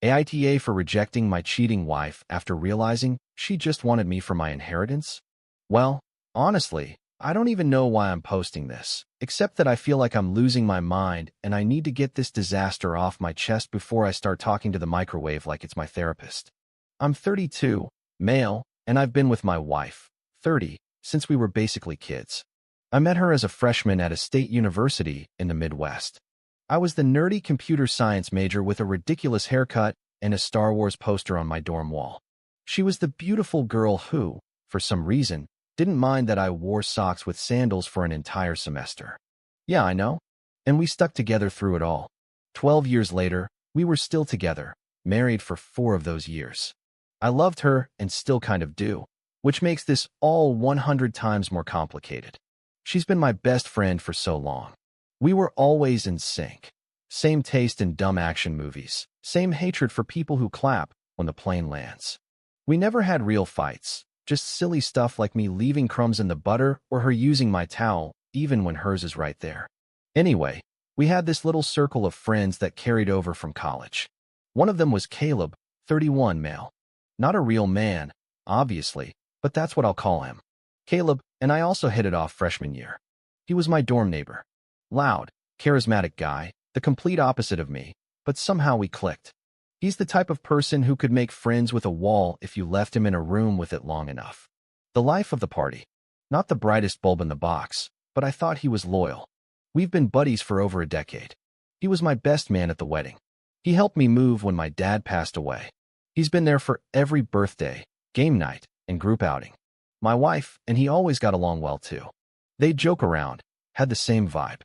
AITA for rejecting my cheating wife after realizing she just wanted me for my inheritance? Well, honestly, I don't even know why I'm posting this, except that I feel like I'm losing my mind and I need to get this disaster off my chest before I start talking to the microwave like it's my therapist. I'm 32, male, and I've been with my wife, 30, since we were basically kids. I met her as a freshman at a state university in the Midwest. I was the nerdy computer science major with a ridiculous haircut and a Star Wars poster on my dorm wall. She was the beautiful girl who, for some reason, didn't mind that I wore socks with sandals for an entire semester. Yeah, I know. And we stuck together through it all. 12 years later, we were still together, married for 4 of those years. I loved her and still kind of do, which makes this all 100 times more complicated. She's been my best friend for so long. We were always in sync. Same taste in dumb action movies. Same hatred for people who clap when the plane lands. We never had real fights. Just silly stuff like me leaving crumbs in the butter or her using my towel, even when hers is right there. Anyway, we had this little circle of friends that carried over from college. One of them was Caleb, 31 male. Not a real man, obviously, but that's what I'll call him. Caleb and I also hit it off freshman year. He was my dorm neighbor. Loud, charismatic guy, the complete opposite of me, but somehow we clicked. He's the type of person who could make friends with a wall if you left him in a room with it long enough. The life of the party. Not the brightest bulb in the box, but I thought he was loyal. We've been buddies for over a decade. He was my best man at the wedding. He helped me move when my dad passed away. He's been there for every birthday, game night, and group outing. My wife and he always got along well too. They'd joke around, had the same vibe.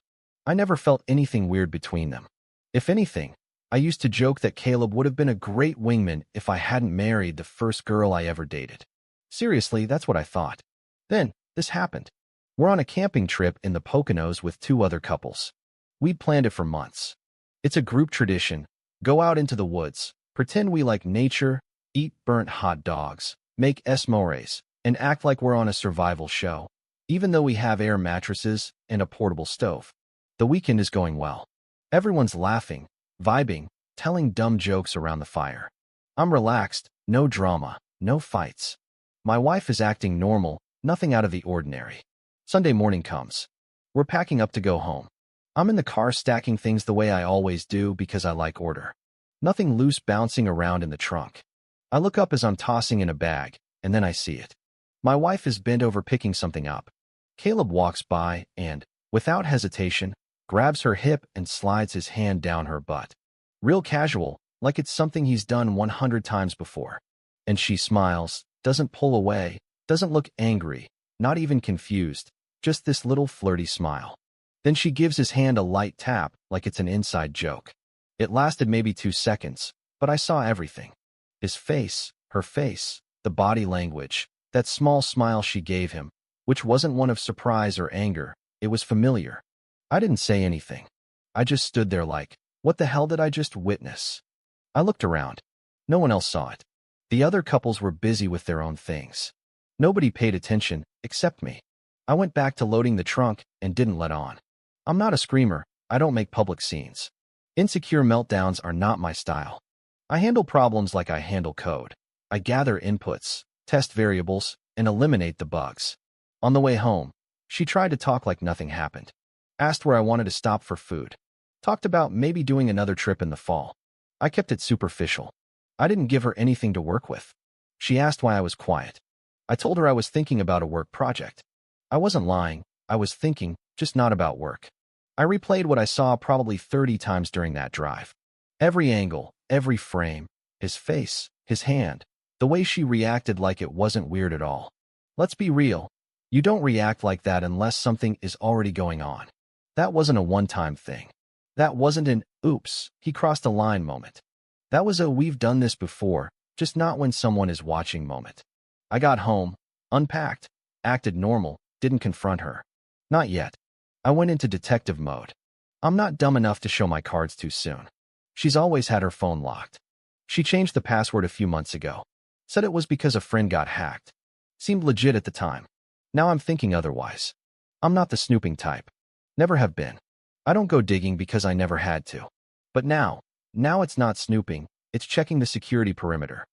I never felt anything weird between them. If anything, I used to joke that Caleb would have been a great wingman if I hadn't married the first girl I ever dated. Seriously, that's what I thought. Then, this happened. We're on a camping trip in the Poconos with 2 other couples. We'd planned it for months. It's a group tradition. Go out into the woods, pretend we like nature, eat burnt hot dogs, make s'mores, and act like we're on a survival show, even though we have air mattresses and a portable stove. The weekend is going well. Everyone's laughing, vibing, telling dumb jokes around the fire. I'm relaxed, no drama, no fights. My wife is acting normal, nothing out of the ordinary. Sunday morning comes. We're packing up to go home. I'm in the car stacking things the way I always do because I like order. Nothing loose bouncing around in the trunk. I look up as I'm tossing in a bag, and then I see it. My wife is bent over picking something up. Caleb walks by and, without hesitation, grabs her hip and slides his hand down her butt. Real casual, like it's something he's done 100 times before. And she smiles, doesn't pull away, doesn't look angry, not even confused, just this little flirty smile. Then she gives his hand a light tap like it's an inside joke. It lasted maybe 2 seconds, but I saw everything. His face, her face, the body language, that small smile she gave him, which wasn't one of surprise or anger, it was familiar. I didn't say anything. I just stood there like, what the hell did I just witness? I looked around. No one else saw it. The other couples were busy with their own things. Nobody paid attention, except me. I went back to loading the trunk and didn't let on. I'm not a screamer. I don't make public scenes. Insecure meltdowns are not my style. I handle problems like I handle code. I gather inputs, test variables, and eliminate the bugs. On the way home, she tried to talk like nothing happened. Asked where I wanted to stop for food. Talked about maybe doing another trip in the fall. I kept it superficial. I didn't give her anything to work with. She asked why I was quiet. I told her I was thinking about a work project. I wasn't lying. I was thinking, just not about work. I replayed what I saw probably 30 times during that drive. Every angle, every frame, his face, his hand, the way she reacted like it wasn't weird at all. Let's be real. You don't react like that unless something is already going on. That wasn't a one-time thing. That wasn't an, oops, he crossed a line moment. That was a we've done this before, just not when someone is watching moment. I got home, unpacked, acted normal, didn't confront her. Not yet. I went into detective mode. I'm not dumb enough to show my cards too soon. She's always had her phone locked. She changed the password a few months ago. Said it was because a friend got hacked. Seemed legit at the time. Now I'm thinking otherwise. I'm not the snooping type. Never have been. I don't go digging because I never had to. But now it's not snooping, It's checking the security perimeter.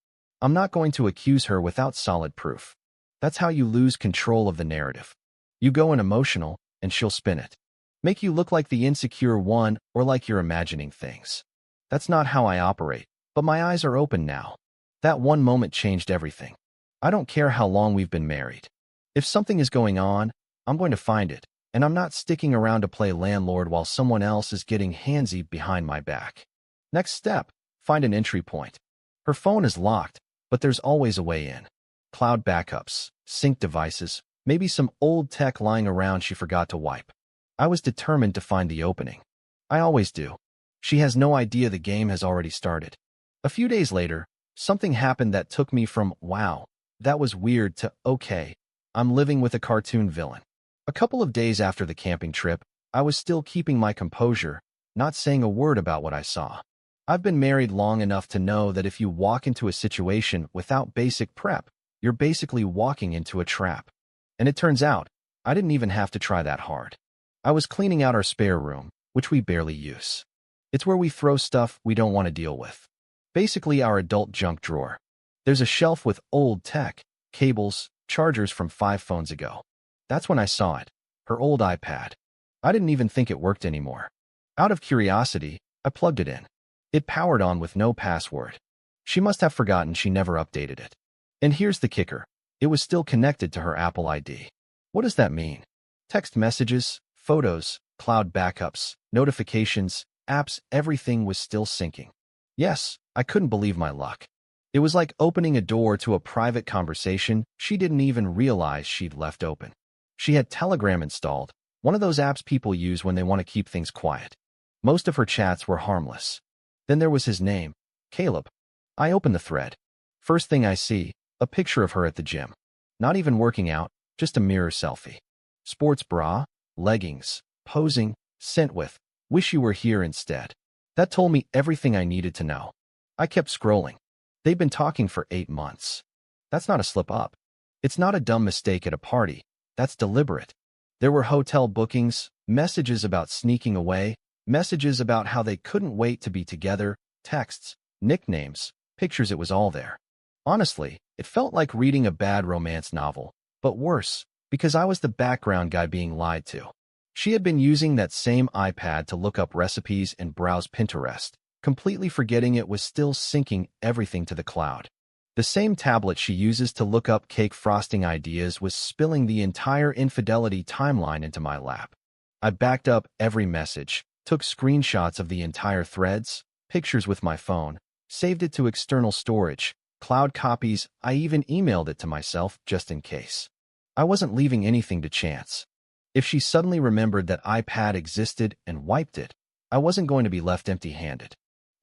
I'm not going to accuse her without solid proof. That's how you lose control of the narrative. You go in emotional, and she'll spin it. Make you look like the insecure one or like you're imagining things. That's not how I operate, but my eyes are open now. That one moment changed everything. I don't care how long we've been married. If something is going on, I'm going to find it, and I'm not sticking around to play landlord while someone else is getting handsy behind my back. Next step, find an entry point. Her phone is locked, but there's always a way in. Cloud backups, sync devices, maybe some old tech lying around she forgot to wipe. I was determined to find the opening. I always do. She has no idea the game has already started. A few days later, something happened that took me from, wow, that was weird, to, okay, I'm living with a cartoon villain. A couple of days after the camping trip, I was still keeping my composure, not saying a word about what I saw. I've been married long enough to know that if you walk into a situation without basic prep, you're basically walking into a trap. And it turns out, I didn't even have to try that hard. I was cleaning out our spare room, which we barely use. It's where we throw stuff we don't want to deal with. Basically our adult junk drawer. There's a shelf with old tech, cables, chargers from 5 phones ago. That's when I saw it, her old iPad. I didn't even think it worked anymore. Out of curiosity, I plugged it in. It powered on with no password. She must have forgotten she never updated it. And here's the kicker. It was still connected to her Apple ID. What does that mean? Text messages, photos, cloud backups, notifications, apps, everything was still syncing. Yes, I couldn't believe my luck. It was like opening a door to a private conversation she didn't even realize she'd left open. She had Telegram installed, one of those apps people use when they want to keep things quiet. Most of her chats were harmless. Then there was his name, Caleb. I opened the thread. First thing I see, a picture of her at the gym. Not even working out, just a mirror selfie. Sports bra, leggings, posing, sent with, wish you were here instead. That told me everything I needed to know. I kept scrolling. They'd been talking for 8 months. That's not a slip up. It's not a dumb mistake at a party. That's deliberate. There were hotel bookings, messages about sneaking away, messages about how they couldn't wait to be together, texts, nicknames, pictures, it was all there. Honestly, it felt like reading a bad romance novel, but worse, because I was the background guy being lied to. She had been using that same iPad to look up recipes and browse Pinterest, completely forgetting it was still syncing everything to the cloud. The same tablet she uses to look up cake frosting ideas was spilling the entire infidelity timeline into my lap. I backed up every message, took screenshots of the entire threads, pictures with my phone, saved it to external storage, cloud copies. I even emailed it to myself just in case. I wasn't leaving anything to chance. If she suddenly remembered that iPad existed and wiped it, I wasn't going to be left empty-handed.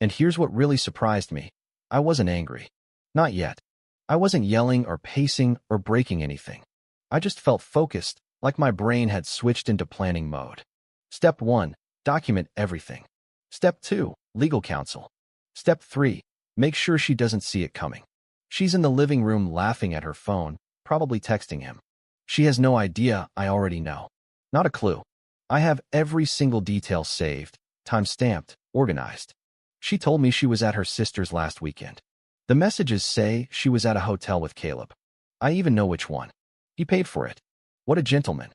And here's what really surprised me. I wasn't angry. Not yet. I wasn't yelling or pacing or breaking anything. I just felt focused, like my brain had switched into planning mode. Step 1. Document everything. Step 2. Legal counsel. Step 3. Make sure she doesn't see it coming. She's in the living room laughing at her phone, probably texting him. She has no idea I already know. Not a clue. I have every single detail saved, time-stamped, organized. She told me she was at her sister's last weekend. The messages say she was at a hotel with Caleb. I even know which one. He paid for it. What a gentleman.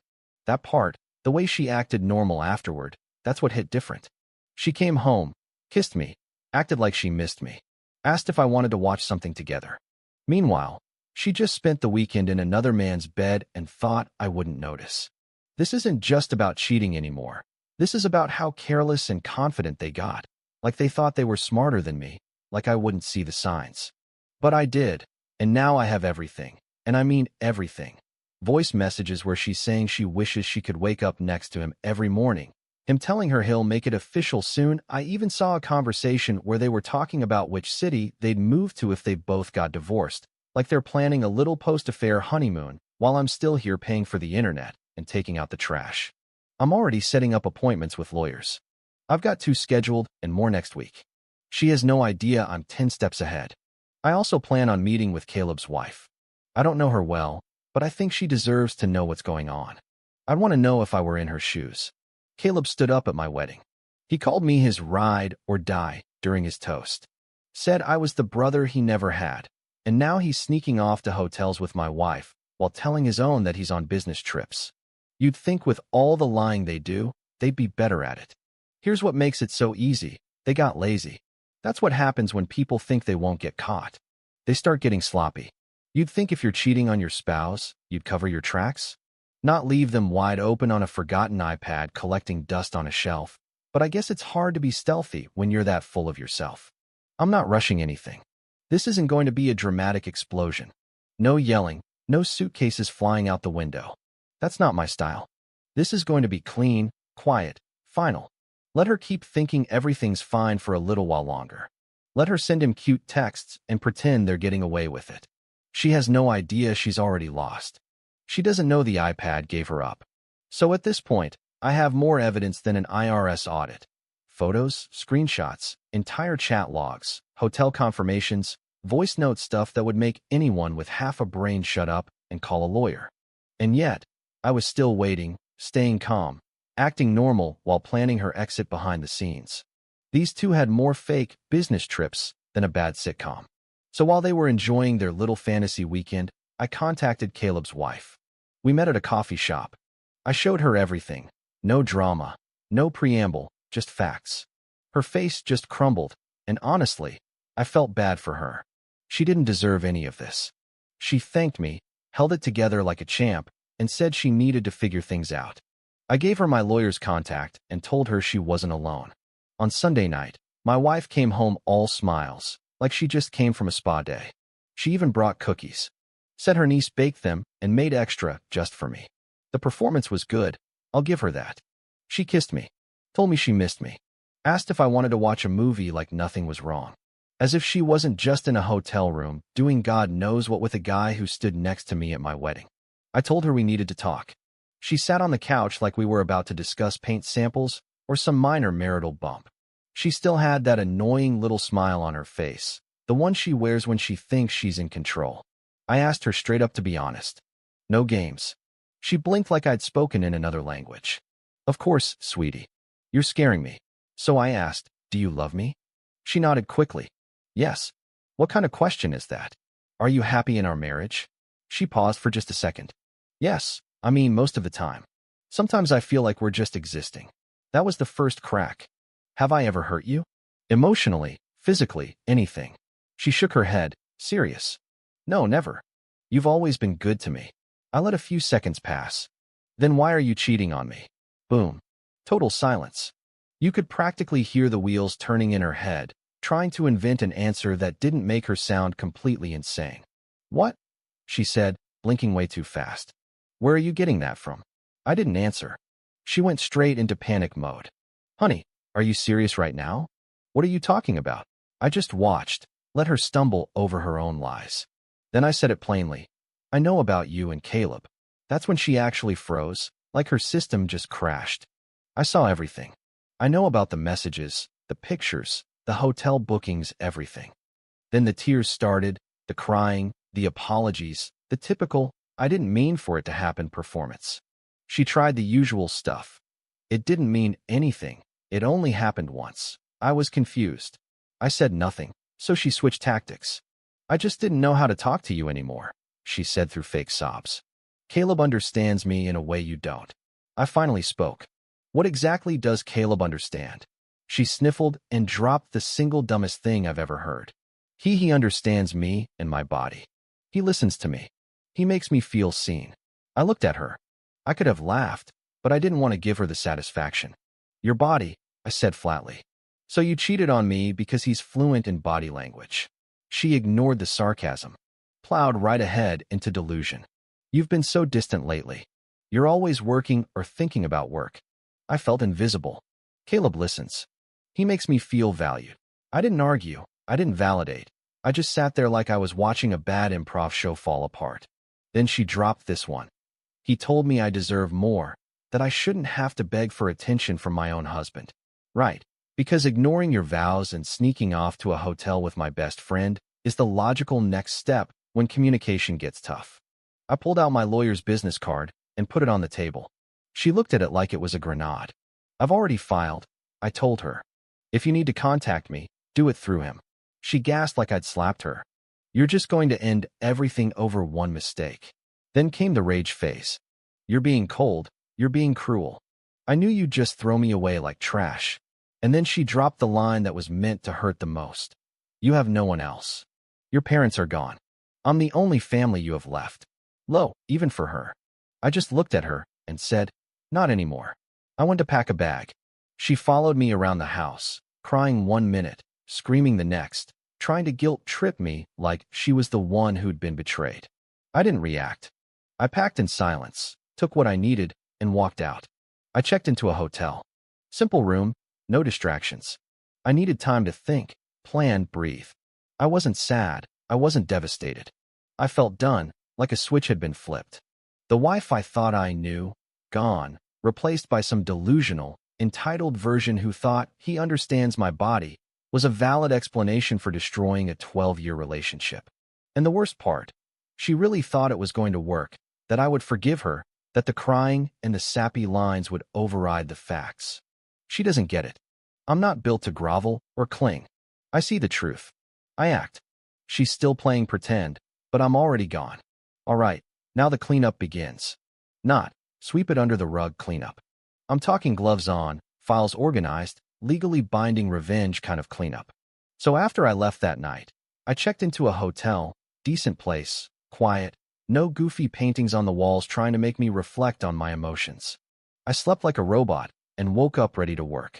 That part, the way she acted normal afterward, that's what hit different. She came home, kissed me, acted like she missed me, asked if I wanted to watch something together. Meanwhile, she just spent the weekend in another man's bed and thought I wouldn't notice. This isn't just about cheating anymore. This is about how careless and confident they got, like they thought they were smarter than me, like I wouldn't see the signs. But I did, and now I have everything, and I mean everything. Voice messages where she's saying she wishes she could wake up next to him every morning, him telling her he'll make it official soon. I even saw a conversation where they were talking about which city they'd move to if they both got divorced, like they're planning a little post-affair honeymoon, while I'm still here paying for the internet and taking out the trash. I'm already setting up appointments with lawyers. I've got 2 scheduled and more next week. She has no idea I'm 10 steps ahead. I also plan on meeting with Caleb's wife. I don't know her well, but I think she deserves to know what's going on. I'd want to know if I were in her shoes. Caleb stood up at my wedding. He called me his ride or die during his toast. Said I was the brother he never had. And now he's sneaking off to hotels with my wife while telling his own that he's on business trips. You'd think with all the lying they do, they'd be better at it. Here's what makes it so easy. They got lazy. That's what happens when people think they won't get caught. They start getting sloppy. You'd think if you're cheating on your spouse, you'd cover your tracks, not leave them wide open on a forgotten iPad collecting dust on a shelf. But I guess it's hard to be stealthy when you're that full of yourself. I'm not rushing anything. This isn't going to be a dramatic explosion. No yelling, no suitcases flying out the window. That's not my style. This is going to be clean, quiet, final. Let her keep thinking everything's fine for a little while longer. Let her send him cute texts and pretend they're getting away with it. She has no idea she's already lost. She doesn't know the iPad gave her up. So at this point, I have more evidence than an IRS audit. Photos, screenshots, entire chat logs, hotel confirmations, voice note stuff that would make anyone with half a brain shut up and call a lawyer. And yet, I was still waiting, staying calm, acting normal while planning her exit behind the scenes. These two had more fake business trips than a bad sitcom. So while they were enjoying their little fantasy weekend, I contacted Caleb's wife. We met at a coffee shop. I showed her everything. No drama, no preamble, just facts. Her face just crumbled, and honestly, I felt bad for her. She didn't deserve any of this. She thanked me, held it together like a champ, and said she needed to figure things out. I gave her my lawyer's contact and told her she wasn't alone. On Sunday night, my wife came home all smiles, like she just came from a spa day. She even brought cookies. Said her niece baked them and made extra just for me. The performance was good, I'll give her that. She kissed me, told me she missed me, asked if I wanted to watch a movie like nothing was wrong. As if she wasn't just in a hotel room doing God knows what with a guy who stood next to me at my wedding. I told her we needed to talk. She sat on the couch like we were about to discuss paint samples or some minor marital bump. She still had that annoying little smile on her face, the one she wears when she thinks she's in control. I asked her straight up to be honest. No games. She blinked like I'd spoken in another language. Of course, sweetie. You're scaring me. So I asked, do you love me? She nodded quickly. Yes. What kind of question is that? Are you happy in our marriage? She paused for just a second. Yes, I mean most of the time. Sometimes I feel like we're just existing. That was the first crack. Have I ever hurt you? Emotionally, physically, anything? She shook her head, serious. No, never. You've always been good to me. I let a few seconds pass. Then why are you cheating on me? Boom. Total silence. You could practically hear the wheels turning in her head, trying to invent an answer that didn't make her sound completely insane. What? She said, blinking way too fast. Where are you getting that from? I didn't answer. She went straight into panic mode. Honey, are you serious right now? What are you talking about? I just watched, let her stumble over her own lies. Then I said it plainly. I know about you and Caleb. That's when she actually froze, like her system just crashed. I saw everything. I know about the messages, the pictures, the hotel bookings, everything. Then the tears started, the crying, the apologies, the typical, I didn't mean for it to happen performance. She tried the usual stuff. It didn't mean anything. It only happened once. I was confused. I said nothing, so she switched tactics. I just didn't know how to talk to you anymore, she said through fake sobs. Caleb understands me in a way you don't. I finally spoke. What exactly does Caleb understand? She sniffled and dropped the single dumbest thing I've ever heard. He understands me and my body. He listens to me. He makes me feel seen. I looked at her. I could have laughed, but I didn't want to give her the satisfaction. Your body, I said flatly. So you cheated on me because he's fluent in body language. She ignored the sarcasm, plowed right ahead into delusion. You've been so distant lately. You're always working or thinking about work. I felt invisible. Caleb listens. He makes me feel valued. I didn't argue. I didn't validate. I just sat there like I was watching a bad improv show fall apart. Then she dropped this one. He told me I deserve more, that I shouldn't have to beg for attention from my own husband. Right, because ignoring your vows and sneaking off to a hotel with my best friend is the logical next step when communication gets tough. I pulled out my lawyer's business card and put it on the table. She looked at it like it was a grenade. I've already filed, I told her. If you need to contact me, do it through him. She gasped like I'd slapped her. You're just going to end everything over one mistake. Then came the rage phase. You're being cold. You're being cruel. I knew you'd just throw me away like trash. And then she dropped the line that was meant to hurt the most. You have no one else. Your parents are gone. I'm the only family you have left. Low, even for her. I just looked at her and said, not anymore. I went to pack a bag. She followed me around the house, crying 1 minute, screaming the next, trying to guilt-trip me like she was the one who'd been betrayed. I didn't react. I packed in silence, took what I needed, and walked out. I checked into a hotel. Simple room, no distractions. I needed time to think, plan, breathe. I wasn't sad. I wasn't devastated. I felt done, like a switch had been flipped. The wife I thought I knew, gone, replaced by some delusional, entitled version who thought he understands my body, was a valid explanation for destroying a 12-year relationship. And the worst part, she really thought it was going to work, that I would forgive her, that the crying and the sappy lines would override the facts. She doesn't get it. I'm not built to grovel or cling. I see the truth. I act. She's still playing pretend, but I'm already gone. All right, now the cleanup begins. Not sweep it under the rug cleanup. I'm talking gloves on, files organized, legally binding revenge kind of cleanup. So after I left that night, I checked into a hotel, decent place, quiet, no goofy paintings on the walls trying to make me reflect on my emotions. I slept like a robot and woke up ready to work.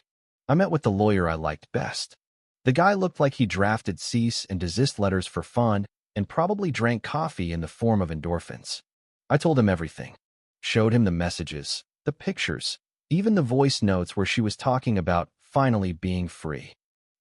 I met with the lawyer I liked best. The guy looked like he drafted cease and desist letters for fun and probably drank coffee in the form of endorphins. I told him everything. Showed him the messages, the pictures, even the voice notes where she was talking about finally being free.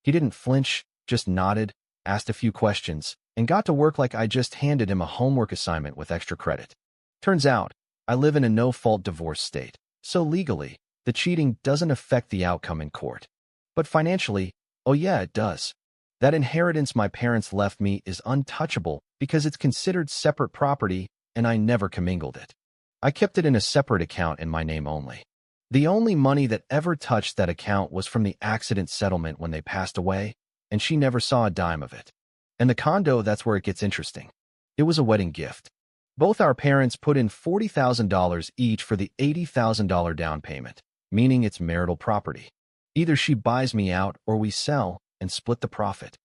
He didn't flinch, just nodded, asked a few questions, and got to work like I just handed him a homework assignment with extra credit. Turns out, I live in a no-fault divorce state, so legally, the cheating doesn't affect the outcome in court. But financially, oh yeah, it does. That inheritance my parents left me is untouchable because it's considered separate property and I never commingled it. I kept it in a separate account in my name only. The only money that ever touched that account was from the accident settlement when they passed away, and she never saw a dime of it. And the condo, that's where it gets interesting. It was a wedding gift. Both our parents put in $40,000 each for the $80,000 down payment, meaning it's marital property. Either she buys me out or we sell and split the profit.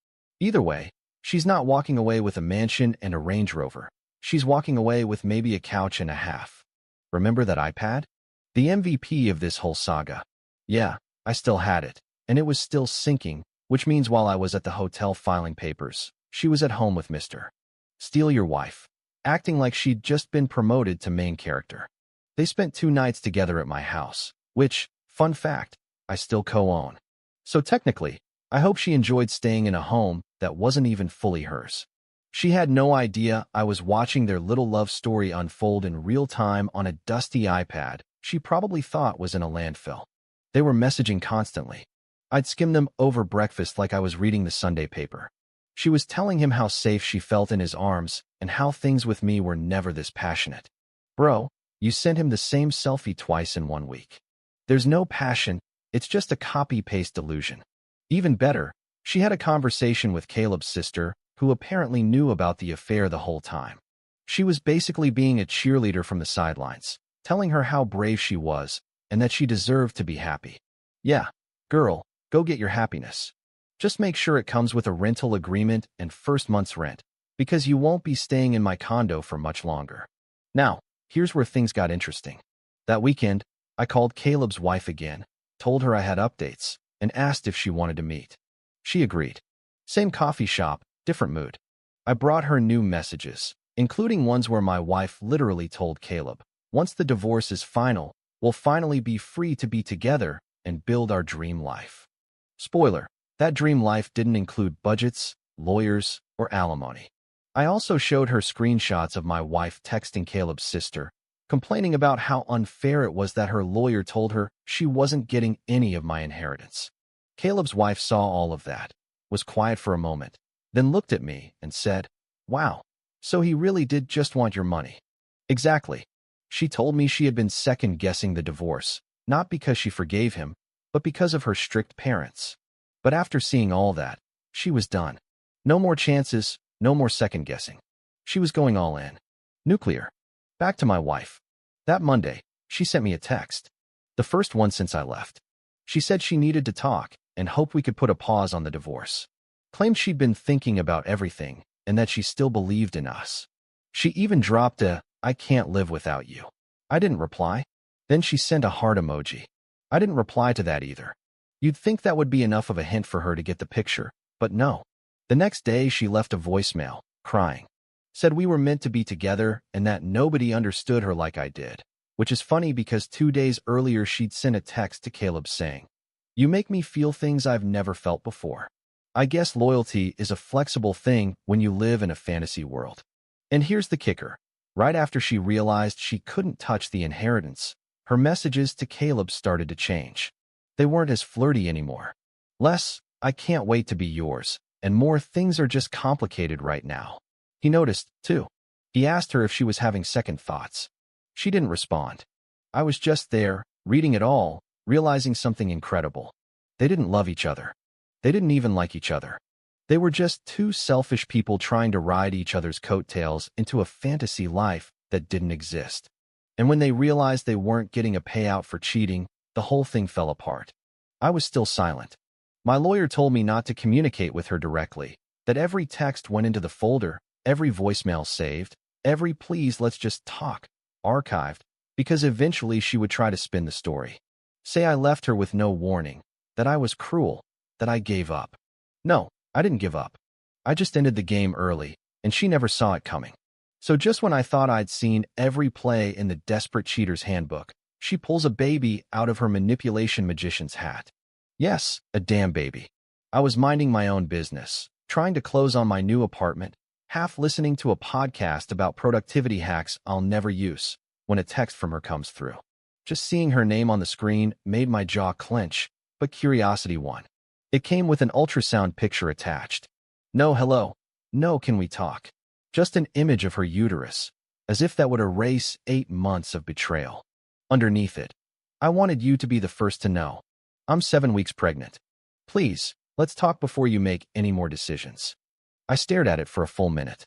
Either way, she's not walking away with a mansion and a Range Rover. She's walking away with maybe a couch and a half. Remember that iPad? The MVP of this whole saga. Yeah, I still had it, and it was still sinking, which means while I was at the hotel filing papers, she was at home with Mr. Steal Your Wife, acting like she'd just been promoted to main character. They spent 2 nights together at my house, which, fun fact, I still co-own. So technically, I hope she enjoyed staying in a home that wasn't even fully hers. She had no idea I was watching their little love story unfold in real time on a dusty iPad she probably thought was in a landfill. They were messaging constantly. I'd skim them over breakfast like I was reading the Sunday paper. She was telling him how safe she felt in his arms and how things with me were never this passionate. Bro, you sent him the same selfie twice in 1 week. There's no passion, it's just a copy-paste delusion. Even better, she had a conversation with Caleb's sister, who apparently knew about the affair the whole time. She was basically being a cheerleader from the sidelines, telling her how brave she was and that she deserved to be happy. Yeah, girl, go get your happiness. Just make sure it comes with a rental agreement and first month's rent, because you won't be staying in my condo for much longer. Now, here's where things got interesting. That weekend, I called Caleb's wife again, told her I had updates, and asked if she wanted to meet. She agreed. Same coffee shop, different mood. I brought her new messages, including ones where my wife literally told Caleb, once the divorce is final, we'll finally be free to be together and build our dream life. Spoiler, that dream life didn't include budgets, lawyers, or alimony. I also showed her screenshots of my wife texting Caleb's sister, complaining about how unfair it was that her lawyer told her she wasn't getting any of my inheritance. Caleb's wife saw all of that, was quiet for a moment, then looked at me and said, "Wow, so he really did just want your money." Exactly. She told me she had been second-guessing the divorce, not because she forgave him, but because of her strict parents. But after seeing all that, she was done. No more chances, no more second guessing. She was going all in. Nuclear. Back to my wife. That Monday, she sent me a text. The first one since I left. She said she needed to talk and hoped we could put a pause on the divorce. Claimed she'd been thinking about everything and that she still believed in us. She even dropped a, "I can't live without you." I didn't reply. Then she sent a heart emoji. I didn't reply to that either. You'd think that would be enough of a hint for her to get the picture, but no. The next day, she left a voicemail, crying. Said we were meant to be together and that nobody understood her like I did. Which is funny because 2 days earlier she'd sent a text to Caleb saying, "You make me feel things I've never felt before." I guess loyalty is a flexible thing when you live in a fantasy world. And here's the kicker. Right after she realized she couldn't touch the inheritance, her messages to Caleb started to change. They weren't as flirty anymore. Less, "I can't wait to be yours," and more, "Things are just complicated right now." He noticed, too. He asked her if she was having second thoughts. She didn't respond. I was just there, reading it all, realizing something incredible. They didn't love each other. They didn't even like each other. They were just two selfish people trying to ride each other's coattails into a fantasy life that didn't exist. And when they realized they weren't getting a payout for cheating, the whole thing fell apart. I was still silent. My lawyer told me not to communicate with her directly, that every text went into the folder, every voicemail saved, every "please let's just talk" archived, because eventually she would try to spin the story. Say I left her with no warning, that I was cruel, that I gave up. No, I didn't give up. I just ended the game early, and she never saw it coming. So just when I thought I'd seen every play in the Desperate Cheater's Handbook, she pulls a baby out of her manipulation magician's hat. Yes, a damn baby. I was minding my own business, trying to close on my new apartment, half listening to a podcast about productivity hacks I'll never use, when a text from her comes through. Just seeing her name on the screen made my jaw clench, but curiosity won. It came with an ultrasound picture attached. No hello. No can we talk. Just an image of her uterus, as if that would erase 8 months of betrayal. Underneath it, "I wanted you to be the first to know. I'm 7 weeks pregnant. Please, let's talk before you make any more decisions." I stared at it for a full minute.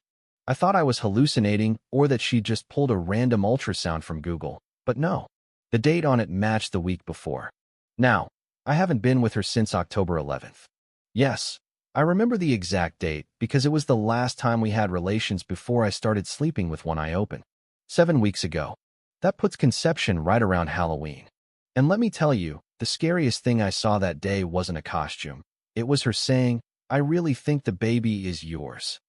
I thought I was hallucinating or that she'd just pulled a random ultrasound from Google, but no. The date on it matched the week before. Now, I haven't been with her since October 11th. Yes, I remember the exact date because it was the last time we had relations before I started sleeping with one eye open. 7 weeks ago. That puts conception right around Halloween. And let me tell you, the scariest thing I saw that day wasn't a costume. It was her saying, "I really think the baby is yours."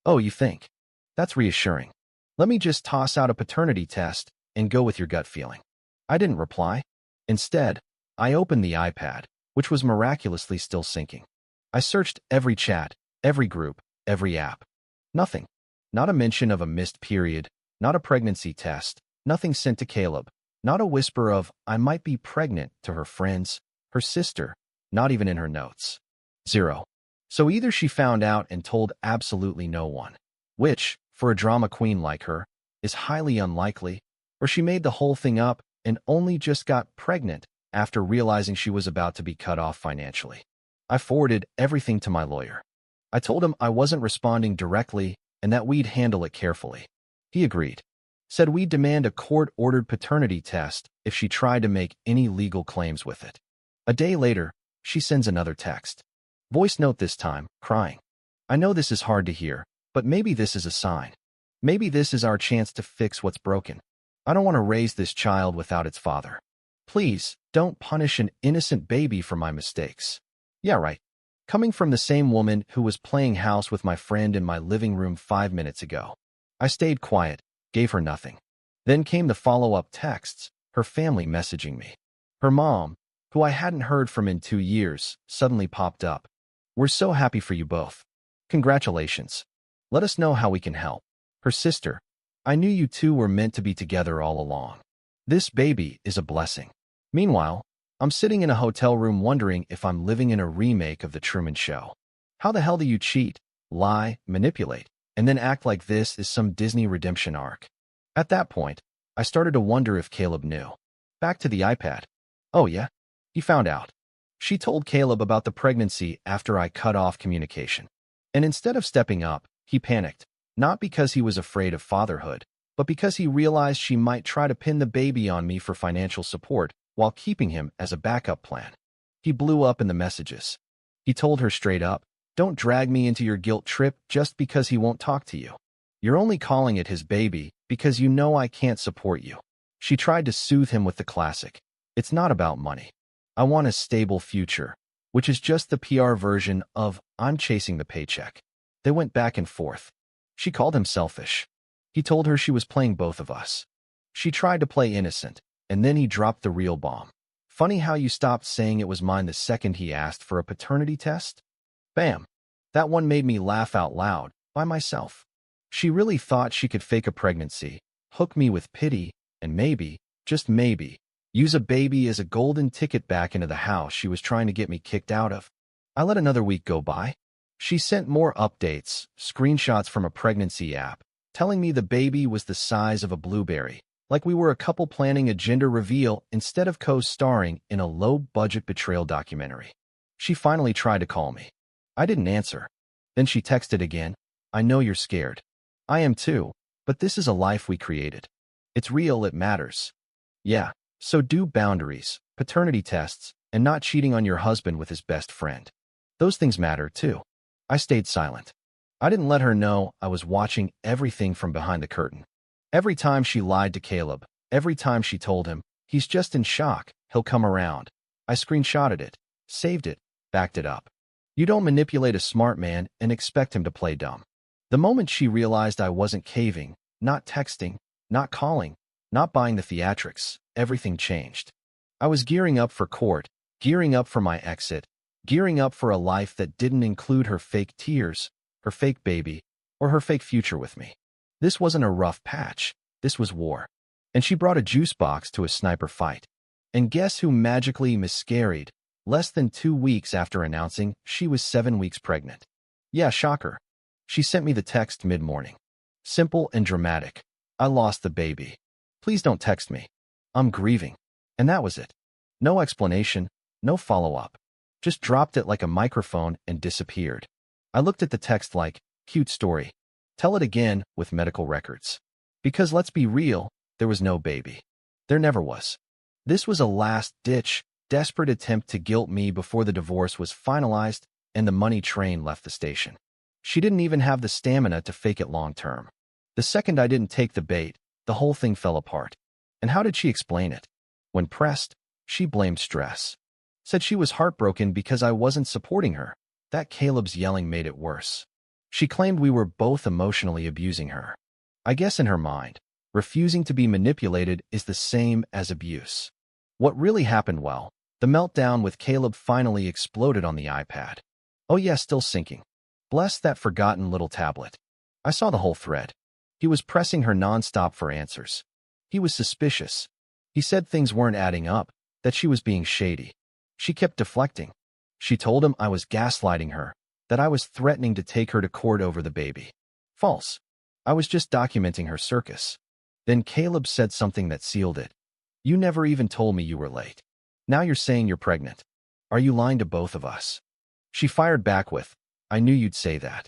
Oh, you think? That's reassuring. Let me just toss out a paternity test and go with your gut feeling. I didn't reply. Instead, I opened the iPad, which was miraculously still syncing. I searched every chat, every group, every app. Nothing. Not a mention of a missed period, not a pregnancy test, nothing sent to Caleb, not a whisper of "I might be pregnant" to her friends, her sister, not even in her notes. Zero. So either she found out and told absolutely no one, which, for a drama queen like her, is highly unlikely, or she made the whole thing up and only just got pregnant after realizing she was about to be cut off financially. I forwarded everything to my lawyer. I told him I wasn't responding directly and that we'd handle it carefully. He agreed. Said we'd demand a court-ordered paternity test if she tried to make any legal claims with it. A day later, she sends another text. Voice note this time, crying. "I know this is hard to hear, but maybe this is a sign. Maybe this is our chance to fix what's broken. I don't want to raise this child without its father. Please, don't punish an innocent baby for my mistakes." Yeah, right. Coming from the same woman who was playing house with my friend in my living room 5 minutes ago. I stayed quiet, gave her nothing. Then came the follow-up texts, her family messaging me. Her mom, who I hadn't heard from in 2 years, suddenly popped up. "We're so happy for you both. Congratulations. Let us know how we can help." Her sister, "I knew you two were meant to be together all along. This baby is a blessing." Meanwhile, I'm sitting in a hotel room wondering if I'm living in a remake of The Truman Show. How the hell do you cheat, lie, manipulate, and then act like this is some Disney redemption arc? At that point, I started to wonder if Caleb knew. Back to the iPad. Oh yeah? He found out. She told Caleb about the pregnancy after I cut off communication. And instead of stepping up, he panicked, not because he was afraid of fatherhood, but because he realized she might try to pin the baby on me for financial support while keeping him as a backup plan. He blew up in the messages. He told her straight up, "Don't drag me into your guilt trip just because he won't talk to you. You're only calling it his baby because you know I can't support you." She tried to soothe him with the classic, "It's not about money. I want a stable future," which is just the PR version of "I'm chasing the paycheck." They went back and forth. She called him selfish. He told her she was playing both of us. She tried to play innocent, and then he dropped the real bomb. "Funny how you stopped saying it was mine the second he asked for a paternity test?" Bam! That one made me laugh out loud, by myself. She really thought she could fake a pregnancy, hook me with pity, and maybe, just maybe, use a baby as a golden ticket back into the house she was trying to get me kicked out of. I let another week go by. She sent more updates, screenshots from a pregnancy app, telling me the baby was the size of a blueberry, like we were a couple planning a gender reveal instead of co-starring in a low-budget betrayal documentary. She finally tried to call me. I didn't answer. Then she texted again, "I know you're scared. I am too, but this is a life we created. It's real, it matters. Yeah, so do boundaries, paternity tests, and not cheating on your husband with his best friend. Those things matter too." I stayed silent. I didn't let her know I was watching everything from behind the curtain. Every time she lied to Caleb, every time she told him, "He's just in shock, he'll come around," I screenshotted it, saved it, backed it up. You don't manipulate a smart man and expect him to play dumb. The moment she realized I wasn't caving, not texting, not calling, not buying the theatrics, everything changed. I was gearing up for court, gearing up for my exit, gearing up for a life that didn't include her fake tears, her fake baby, or her fake future with me. This wasn't a rough patch. This was war. And she brought a juice box to a sniper fight. And guess who magically miscarried less than 2 weeks after announcing she was 7 weeks pregnant? Yeah, shocker. She sent me the text mid-morning. Simple and dramatic. "I lost the baby. Please don't text me. I'm grieving." And that was it. No explanation, no follow-up. Just dropped it like a microphone and disappeared. I looked at the text like, "Cute story. Tell it again with medical records." Because let's be real, there was no baby. There never was. This was a last-ditch, desperate attempt to guilt me before the divorce was finalized and the money train left the station. She didn't even have the stamina to fake it long-term. The second I didn't take the bait, the whole thing fell apart. And how did she explain it? When pressed, she blamed stress. Said she was heartbroken because I wasn't supporting her. That Caleb's yelling made it worse. She claimed we were both emotionally abusing her. I guess in her mind, refusing to be manipulated is the same as abuse. What really happened? Well, the meltdown with Caleb finally exploded on the iPad. Oh yeah, still syncing. Bless that forgotten little tablet. I saw the whole thread. He was pressing her nonstop for answers. He was suspicious. He said things weren't adding up, that she was being shady. She kept deflecting. She told him I was gaslighting her, that I was threatening to take her to court over the baby. False. I was just documenting her circus. Then Caleb said something that sealed it. "You never even told me you were late. Now you're saying you're pregnant. Are you lying to both of us?" She fired back with, "I knew you'd say that.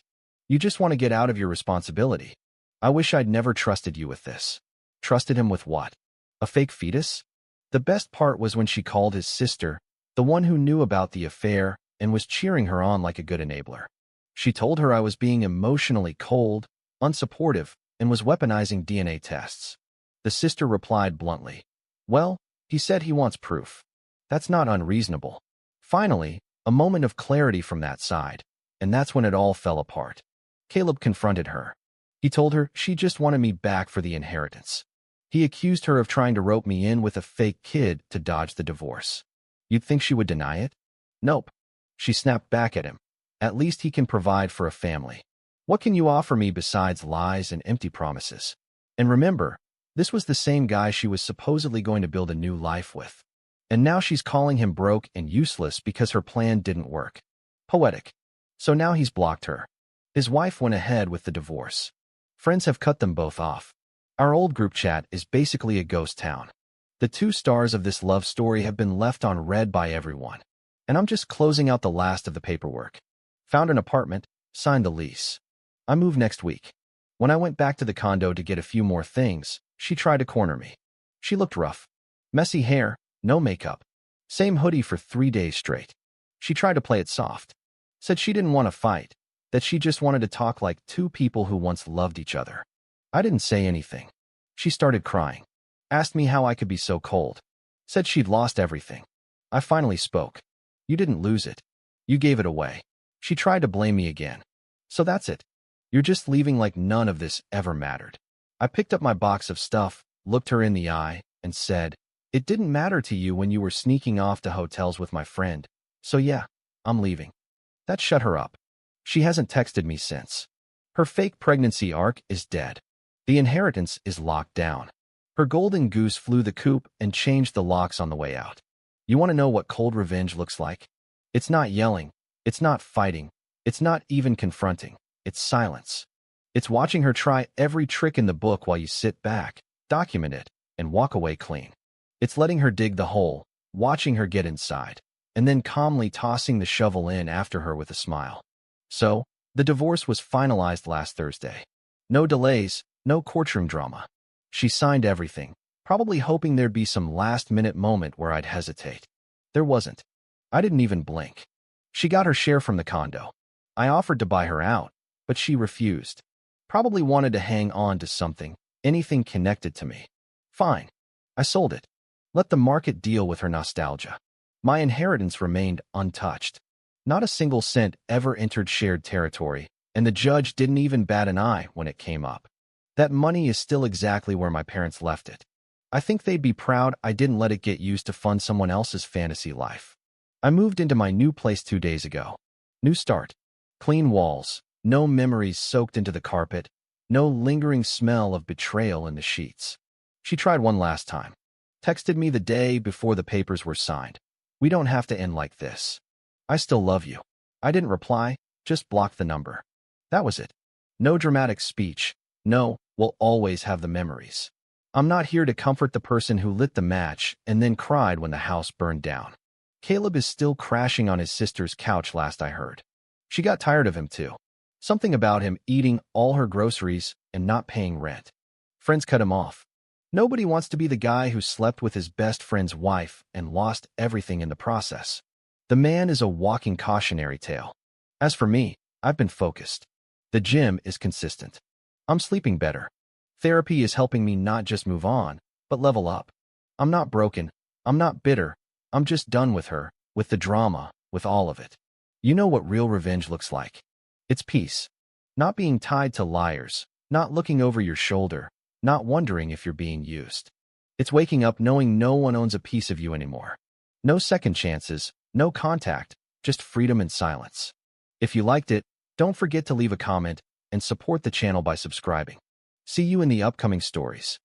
You just want to get out of your responsibility. I wish I'd never trusted you with this." Trusted him with what? A fake fetus? The best part was when she called his sister, the one who knew about the affair and was cheering her on like a good enabler. She told her I was being emotionally cold, unsupportive, and was weaponizing DNA tests. The sister replied bluntly, "Well, he said he wants proof. That's not unreasonable." Finally, a moment of clarity from that side, and that's when it all fell apart. Caleb confronted her. He told her she just wanted me back for the inheritance. He accused her of trying to rope me in with a fake kid to dodge the divorce. You'd think she would deny it? Nope. She snapped back at him. "At least he can provide for a family. What can you offer me besides lies and empty promises?" And remember, this was the same guy she was supposedly going to build a new life with. And now she's calling him broke and useless because her plan didn't work. Poetic. So now he's blocked her. His wife went ahead with the divorce. Friends have cut them both off. Our old group chat is basically a ghost town. The 2 stars of this love story have been left on red by everyone. And I'm just closing out the last of the paperwork. Found an apartment, Signed the lease. I move next week. When I went back to the condo to get a few more things, she tried to corner me. She looked rough. Messy hair, no makeup. Same hoodie for 3 days straight. She tried to play it soft. Said she didn't want to fight, that she just wanted to talk like two people who once loved each other. I didn't say anything. She started crying. Asked me how I could be so cold. Said she'd lost everything. I finally spoke. You didn't lose it. You gave it away. She tried to blame me again. So that's it. You're just leaving like none of this ever mattered. I picked up my box of stuff, looked her in the eye, and said, it didn't matter to you when you were sneaking off to hotels with my friend. So yeah, I'm leaving. That shut her up. She hasn't texted me since. Her fake pregnancy arc is dead. The inheritance is locked down. Her golden goose flew the coop and changed the locks on the way out. You want to know what cold revenge looks like? It's not yelling. It's not fighting. It's not even confronting. It's silence. It's watching her try every trick in the book while you sit back, document it, and walk away clean. It's letting her dig the hole, watching her get inside, and then calmly tossing the shovel in after her with a smile. So, the divorce was finalized last Thursday. No delays, no courtroom drama. She signed everything, probably hoping there'd be some last-minute moment where I'd hesitate. There wasn't. I didn't even blink. She got her share from the condo. I offered to buy her out, but she refused. Probably wanted to hang on to something, anything connected to me. Fine. I sold it. Let the market deal with her nostalgia. My inheritance remained untouched. Not a single cent ever entered shared territory, and the judge didn't even bat an eye when it came up. That money is still exactly where my parents left it. I think they'd be proud I didn't let it get used to fund someone else's fantasy life. I moved into my new place 2 days ago. New start. Clean walls, no memories soaked into the carpet, no lingering smell of betrayal in the sheets. She tried one last time. Texted me the day before the papers were signed. We don't have to end like this. I still love you. I didn't reply, just blocked the number. That was it. No dramatic speech. No, we'll always have the memories. I'm not here to comfort the person who lit the match and then cried when the house burned down. Caleb is still crashing on his sister's couch last I heard. She got tired of him too. Something about him eating all her groceries and not paying rent. Friends cut him off. Nobody wants to be the guy who slept with his best friend's wife and lost everything in the process. The man is a walking cautionary tale. As for me, I've been focused. The gym is consistent. I'm sleeping better. Therapy is helping me not just move on, but level up. I'm not broken. I'm not bitter. I'm just done with her, with the drama, with all of it. You know what real revenge looks like. It's peace. Not being tied to liars, not looking over your shoulder, not wondering if you're being used. It's waking up knowing no one owns a piece of you anymore. No second chances, no contact, just freedom and silence. If you liked it, don't forget to leave a comment and support the channel by subscribing. See you in the upcoming stories.